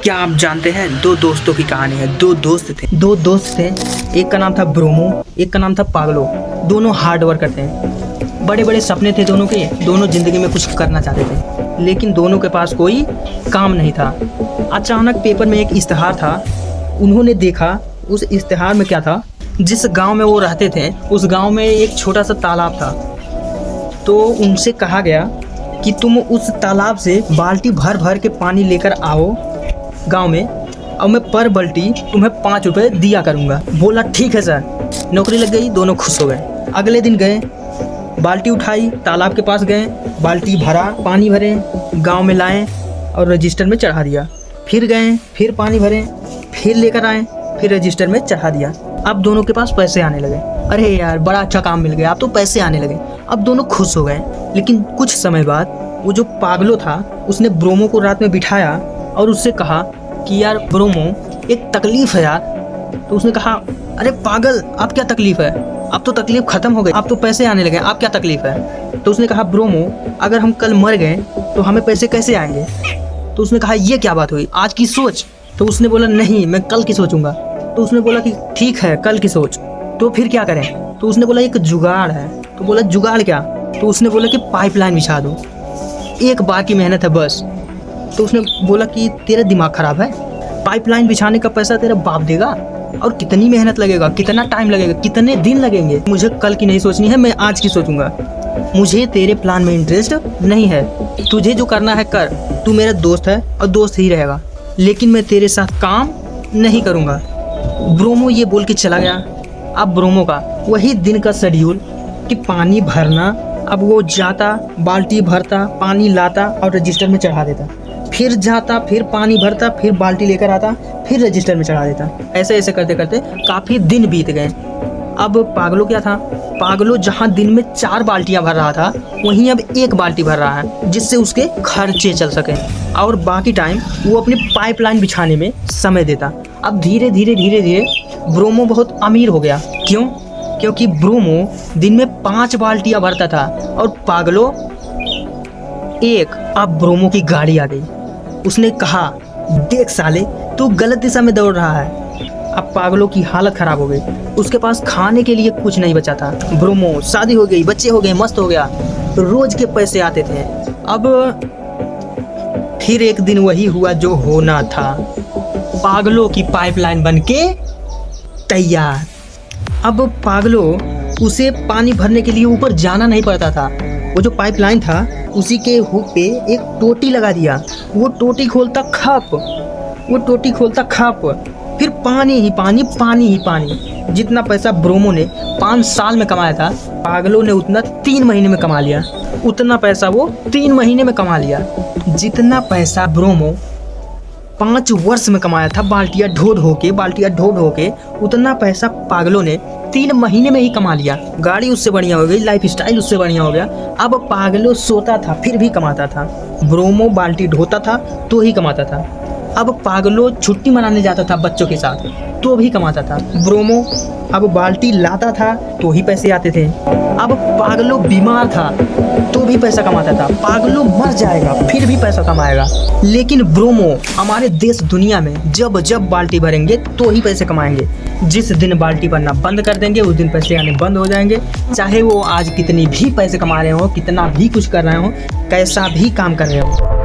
क्या आप जानते हैं दो दोस्तों की कहानी है। दो दोस्त थे। एक का नाम था ब्रोमो, एक का नाम था पागलो। दोनों हार्ड वर्कर थे। बड़े बड़े सपने थे दोनों के। दोनों जिंदगी में कुछ करना चाहते थे, लेकिन दोनों के पास कोई काम नहीं था। अचानक पेपर में एक इश्तिहार था। उन्होंने देखा उस इश्तिहार में क्या था, जिस गांव में वो रहते थे उस गांव में एक छोटा सा तालाब था। तो उनसे कहा गया कि तुम उस तालाब से बाल्टी भर भर के पानी लेकर आओ गांव में, और मैं पर बाल्टी तुम्हें 5 रुपये दिया करूंगा। बोला ठीक है सर। नौकरी लग गई, दोनों खुश हो गए। अगले दिन गए, बाल्टी उठाई, तालाब के पास गए, बाल्टी भरा, पानी भरे, गांव में लाए और रजिस्टर में चढ़ा दिया। फिर गए, फिर पानी भरे, फिर लेकर आए, फिर रजिस्टर में चढ़ा दिया। अब दोनों के पास पैसे आने लगे। अरे यार बड़ा अच्छा काम मिल गया, अब तो पैसे आने लगे। अब दोनों खुश हो गए। लेकिन कुछ समय बाद वो जो पागलो था उसने ब्रोमो को रात में बिठाया और उससे कहा कि यार ब्रोमो, एक तकलीफ है यार। तो उसने कहा अरे पागल, अब क्या तकलीफ है, अब तो तकलीफ खत्म हो गई, अब तो पैसे आने लगे, अब क्या तकलीफ है। तो उसने कहा ब्रोमो, अगर हम कल मर गए तो हमें पैसे कैसे आएंगे। तो उसने कहा ये क्या बात हुई, आज की सोच। तो उसने बोला नहीं, मैं कल की सोचूंगा। तो उसने बोला कि ठीक है कल की सोच, तो फिर क्या करें। तो उसने बोला एक जुगाड़ है। तो बोला जुगाड़ क्या। तो उसने बोला कि पाइपलाइन बिछा दो, एक बार की मेहनत है बस। तो उसने बोला कि तेरा दिमाग खराब है, पाइपलाइन बिछाने का पैसा तेरा बाप देगा, और कितनी मेहनत लगेगा, कितना टाइम लगेगा, कितने दिन लगेंगे। मुझे कल की नहीं सोचनी है, मैं आज की सोचूंगा। मुझे तेरे प्लान में इंटरेस्ट नहीं है, तुझे जो करना है कर। तू मेरा दोस्त है और दोस्त ही रहेगा, लेकिन मैं तेरे साथ काम नहीं करूँगा। ब्रोमो ये बोल के चला गया। अब ब्रोमो का वही दिन का शेड्यूल कि पानी भरना। अब वो जाता, बाल्टी भरता, पानी लाता और रजिस्टर में चढ़ा देता। फिर जाता, फिर पानी भरता, फिर बाल्टी लेकर आता, फिर रजिस्टर में चढ़ा देता। ऐसे ऐसे करते करते काफ़ी दिन बीत गए। अब पागलो क्या था, पागलो जहाँ दिन में 4 बाल्टियाँ भर रहा था, वहीं अब 1 बाल्टी भर रहा है, जिससे उसके खर्चे चल सकें, और बाकी टाइम वो अपनी पाइपलाइन बिछाने में समय देता। अब धीरे धीरे धीरे धीरे ब्रोमो बहुत अमीर हो गया। क्यों? क्योंकि ब्रोमो दिन में 5 बाल्टियाँ भरता था और पागलो 1। अब ब्रोमो की गाड़ी आ गई। उसने कहा देख साले, तू गलत दिशा में दौड़ रहा है। अब पागलों की हालत खराब हो गई। उसके पास खाने के लिए कुछ नहीं बचा था। ब्रोमो शादी हो गई, बच्चे हो गए, मस्त हो गया, रोज के पैसे आते थे। अब फिर एक दिन वही हुआ जो होना था। पागलों की पाइपलाइन बनके तैयार। अब पागलों उसे पानी भरने के लिए ऊपर जाना नहीं पड़ता था। वो जो पाइपलाइन था उसी के हुक पे एक टोटी लगा दिया। वो टोटी खोलता खप, वो टोटी खोलता खप, फिर पानी ही पानी, पानी ही पानी। जितना पैसा ब्रोमो ने 5 साल में कमाया था, पागलों ने उतना 3 महीने में कमा लिया। उतना पैसा वो 3 महीने में कमा लिया। जितना पैसा ब्रोमो 5 वर्ष में कमाया था बाल्टियाँ ढो ढो के, उतना पैसा पागलों ने 3 महीने में ही कमा लिया। गाड़ी उससे बढ़िया हो गई, लाइफ स्टाइल उससे बढ़िया हो गया। अब पागलों सोता था फिर भी कमाता था, ब्रोमो बाल्टी ढोता था तो ही कमाता था। अब पागलो छुट्टी मनाने जाता था बच्चों के साथ तो भी कमाता था। ब्रोमो अब बाल्टी लाता था तो ही पैसे आते थे। अब पागलो बीमार था तो भी पैसा कमाता था। पागलो मर जाएगा फिर भी पैसा कमाएगा। लेकिन ब्रोमो हमारे देश दुनिया में जब जब बाल्टी भरेंगे तो ही पैसे कमाएंगे। जिस दिन बाल्टी भरना बंद कर देंगे उस दिन पैसे आने बंद हो जाएंगे। चाहे वो आज कितनी भी पैसे कमा रहे हो, कितना भी कुछ कर रहे हो, कैसा भी काम कर रहे हो।